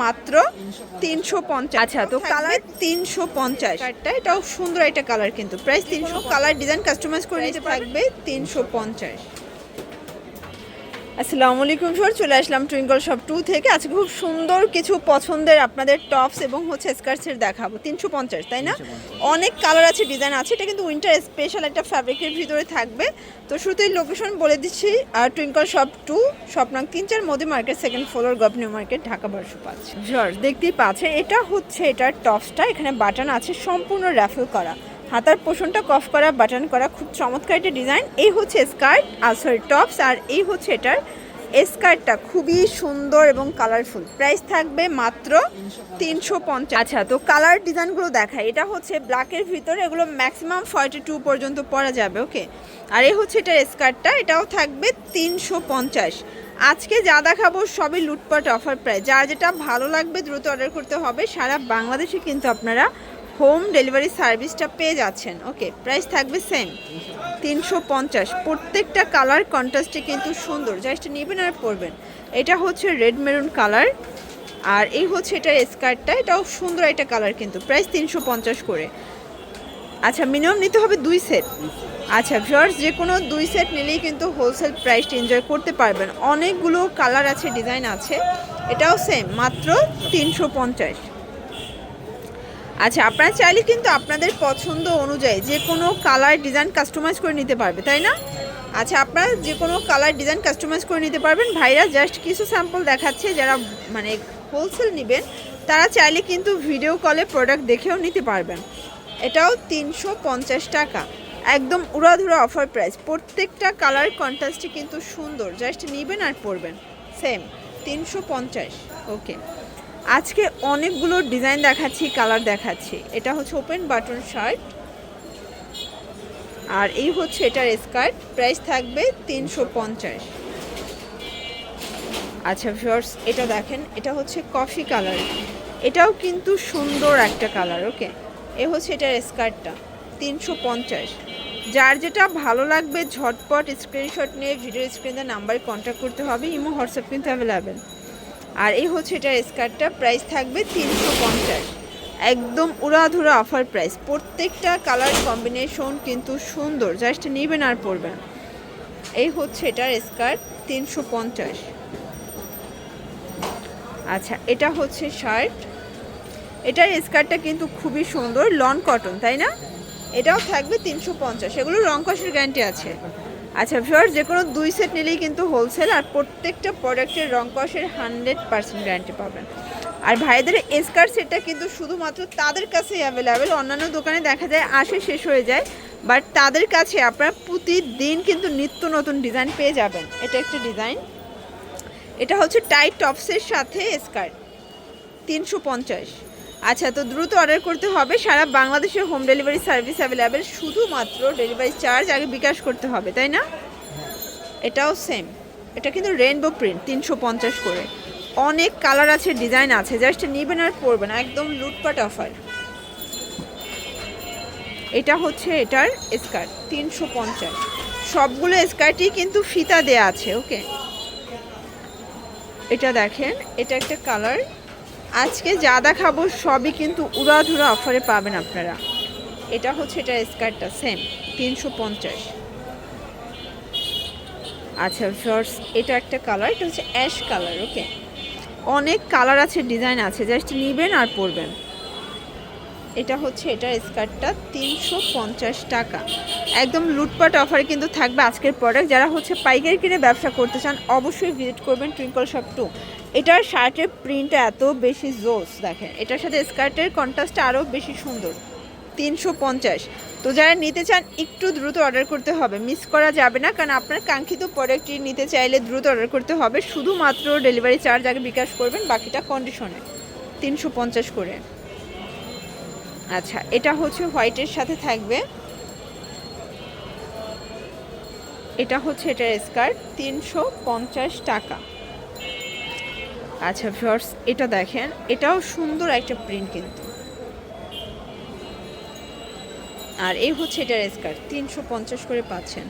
মাত্র 350। আচ্ছা, তো কালার 350, এটাও সুন্দর একটা কালার, কিন্তু প্রাইস 300। কালার ডিজাইন কাস্টমাইজ করে নিতে থাকবে 350। আসসালামু আলাইকুম স্যার, চলে আসলাম টুইঙ্কল শপ 2 থেকে। আজকে খুব সুন্দর কিছু পছন্দের আপনাদের টপস এবং স্কার্টসের দেখাবো। 350, তাই না? অনেক কালার আছে, ডিজাইন আছে। এটা কিন্তু উইন্টার স্পেশাল একটা ফ্যাব্রিকের ভিতরে থাকবে। তো শুরুতেই লোকেশন বলে দিচ্ছি, আর টুইঙ্কল শপ 2, শপ নং 3-4, Modi market, second floor, gov new market, Dhaka 1205। Sir দেখতেই পাচ্ছেন, এটা হচ্ছে এটার টপসটা। এখানে বাটন আছে, সম্পূর্ণ র্যাফেল করা, হাতার পোষণটা কফ করা, বাটন করা, খুব চমৎকার একটা ডিজাইন। এই হচ্ছে স্কার্ট, সরি টপস, আর এই হচ্ছে এটার স্কার্টটা, খুবই সুন্দর এবং কালারফুল। প্রাইস থাকবে মাত্র 350। আচ্ছা, তো কালার ডিজাইনগুলো দেখায়। এটা হচ্ছে ব্ল্যাকের ভিতরে, এগুলো ম্যাক্সিমাম 42 পর্যন্ত পরা যাবে, ওকে। আর এই হচ্ছে এটার স্কার্টটা, এটাও থাকবে 350। আজকে যা দেখাবো সবই লুটপাট অফার প্রাইস। যার যেটা ভালো লাগবে দ্রুত অর্ডার করতে হবে। সারা বাংলাদেশে কিন্তু আপনারা হোম ডেলিভারি সার্ভিসটা পেয়ে যাচ্ছেন, ওকে। প্রাইস থাকবে সেম 350। প্রত্যেকটা কালার কন্ট্রাস্টে কিন্তু সুন্দর, জাস্ট নেবেন আর পরবেন। এটা হচ্ছে রেড মেরুন কালার, আর এই হচ্ছে এটার স্কার্টটা, এটাও সুন্দর একটা কালার, কিন্তু প্রাইস 350 করে। আচ্ছা, মিনিমাম নিতে হবে 2 সেট। আচ্ছা ভিউয়ার্স, যে কোনো 2 সেট নিলেই কিন্তু হোলসেল প্রাইসটা এনজয় করতে পারবেন। অনেকগুলো কালার আছে, ডিজাইন আছে। এটাও সেম মাত্র 350। আচ্ছা, আপনারা চাইলে কিন্তু আপনাদের পছন্দ অনুযায়ী যে কোনো কালার ডিজাইন কাস্টমাইজ করে নিতে পারবে, তাই না? আচ্ছা, আপনারা যে কোনো কালার ডিজাইন কাস্টমাইজ করে নিতে পারবেন। ভাইরা জাস্ট কিছু স্যাম্পল দেখাচ্ছে, যারা হোলসেল নেবেন তারা চাইলে কিন্তু ভিডিও কলে প্রোডাক্ট দেখেও নিতে পারবেন। এটাও 350 টাকা, একদম উড়াধুরা অফার প্রাইস। প্রত্যেকটা কালার কন্ট্রাস্টে কিন্তু সুন্দর, জাস্ট নেবেন আর পরবেন। সেম 350, ওকে। আজকে অনেকগুলো ডিজাইন দেখাচ্ছি, কালার দেখাচ্ছি। এটা হচ্ছে ওপেন বাটন শার্ট, আর এই হচ্ছে এটার স্কার্ট। প্রাইস থাকবে 350। আচ্ছা ভিউয়ার্স, এটা দেখেন, এটা হচ্ছে কফি কালার, এটাও কিন্তু সুন্দর একটা কালার, ওকে। এই হচ্ছে এটার স্কার্টটা, 350। যার যেটা ভালো লাগবে ঝটপট স্ক্রিনশট নিয়ে ভিডিও স্ক্রিনে নাম্বারে কন্ট্যাক্ট করতে হবে। ইমো হোয়াটসঅ্যাপ কিন্তু অ্যাভেলেবেল। আর এই হচ্ছে এটার স্কার্টটা, প্রাইস থাকবে 350। একদম উড়াধুরা অফার প্রাইস। প্রত্যেকটা কালার কম্বিনেশন কিন্তু সুন্দর, জাস্ট নেবেন আর পরবেন। এই হচ্ছে এটার স্কার্ট, 350। আচ্ছা, এটা হচ্ছে শার্ট, এটার স্কার্টটা কিন্তু খুবই সুন্দর, লন কটন, তাই না? এটাও থাকবে 350। এগুলো রং কষের গ্যারান্টি আছে। আচ্ছা ভিউয়ার্স, যে কোনো 2 সেট নিলেই কিন্তু হোলসেল, আর প্রত্যেকটা প্রোডাক্টের রং কষের 100% গ্যারান্টি পাবেন। আর ভাইদের স্কার্ট সেটটা কিন্তু শুধুমাত্র তাদের কাছেই অ্যাভেলেবেল। অন্যান্য দোকানে দেখা যায় আসে শেষ হয়ে যায়, বাট তাদের কাছে আপনারা প্রতিদিন কিন্তু নিত্য নতুন ডিজাইন পেয়ে যাবেন। এটা একটা ডিজাইন, এটা হচ্ছে টাইট টপসের সাথে স্কার্ট, 350। আচ্ছা, তো দ্রুত অর্ডার করতে হবে। সারা বাংলাদেশের হোম ডেলিভারি সার্ভিস অ্যাভেলেবেল, শুধুমাত্র ডেলিভারি চার্জ আগে বিকাশ করতে হবে, তাই না? এটাও সেম, এটা কিন্তু রেইনবো প্রিন্ট, 350 করে। অনেক কালার আছে, ডিজাইন আছে, জাস্ট নেবেন আর পরবেন, একদম লুটপাট অফার। এটা হচ্ছে এটার স্কার্ট, 350। সবগুলো স্কার্টই কিন্তু ফিতা দেয়া আছে, ওকে। এটা দেখেন, এটা একটা কালার। আজকে যা দেখাবো সবই কিন্তু উড়াধুরা অফারে পাবেন আপনারা। এটা হচ্ছে এটা স্কার্টটা, সেম 350। আচ্ছা শর্টস, এটা একটা কালার, এটা হচ্ছে অ্যাশ কালার, ওকে। অনেক কালার আছে, ডিজাইন আছে, জাস্ট নেবেন আর পরবেন। এটা হচ্ছে এটার স্কার্টটা, 350 টাকা। একদম লুটপাট অফারে কিন্তু থাকবে আজকের প্রোডাক্ট। যারা পাইকারি কিনে ব্যবসা করতে চান অবশ্যই ভিজিট করবেন টুইঙ্কল শপ 2। এটার শার্টের প্রিন্টটা এত বেশি জোস, দেখেন এটার সাথে স্কার্টের কন্ট্রাস্টটা আরও বেশি সুন্দর, 350। তো যারা নিতে চান একটু দ্রুত অর্ডার করতে হবে, মিস করা যাবে না, কারণ আপনার কাঙ্ক্ষিত প্রোডাক্টটি নিতে চাইলে দ্রুত অর্ডার করতে হবে। শুধুমাত্র ডেলিভারি চার্জ আগে বিকাশ করবেন, বাকিটা কন্ডিশনে, 350 করে। আচ্ছা, এটা হচ্ছে হোয়াইটের সাথে থাকবে, এটা হচ্ছে এটার স্কার্ট, 350 টাকা। আচ্ছা ভিউয়ার্স, এটা দেখেন, এটাও সুন্দর একটা প্রিন্ট কিন্তু। আর এই হচ্ছে এটার স্কার্ট, 350 করে পাচ্ছেন।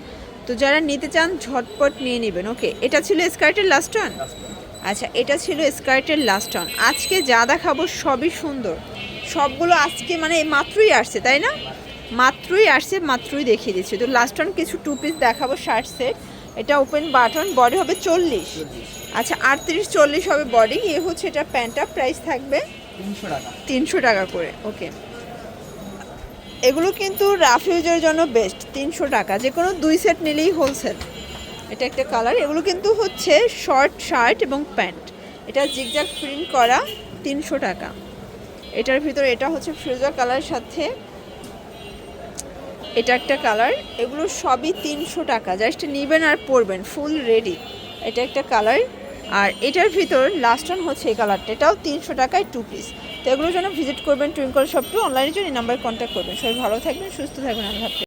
তো যারা নিতে চান ঝটপট নিয়ে নেবেন, ওকে। এটা ছিল স্কার্টের লাস্ট ওয়ান। আচ্ছা, এটা ছিল স্কার্টের লাস্ট অন। আজকে যা দেখাবো সবই সুন্দর, সবগুলো আজকে মানে মাত্রই আসছে, তাই না? মাত্রই আসছে, মাত্রই দেখিয়ে দিচ্ছি। তো লাস্ট অন কিছু 2 পিস দেখাবো শার্ট সেট। এটা ওপেন বাটন, বডি হবে 40। আচ্ছা, 38-40 হবে বডি। এ হচ্ছে এটা প্যান্টটা, প্রাইস থাকবে 300 টাকা করে। ওকে, এগুলো কিন্তু রাফ ইউজের জন্য বেস্ট। 300 টাকা, যে কোনো 2 সেট নিলেই হোলসেল। এটা একটা কালার, এগুলো কিন্তু হচ্ছে শর্ট শার্ট এবং প্যান্ট। এটা জিগজ্যাগ প্রিন্ট করা, 300 টাকা। এটার ভিতরে এটা হচ্ছে ফিরোজা কালারের সাথে এটা একটা কালার। এগুলো সবই 300 টাকা, জাস্ট নেবেন আর পরবেন, ফুল রেডি। এটা একটা কালার। আর এটার ভিতর লাস্ট ওয়ান হচ্ছে এই কালারটা, এটাও 300 টাকায় 2 পিস। তো এগুলোর জন্য ভিজিট করবেন টুইঙ্কল শপ 2, অনলাইনের জন্য এই নাম্বারে কন্ট্যাক্ট করবেন। সবাই ভালো থাকবেন, সুস্থ থাকবেন, আল্লাহ হাফেজ।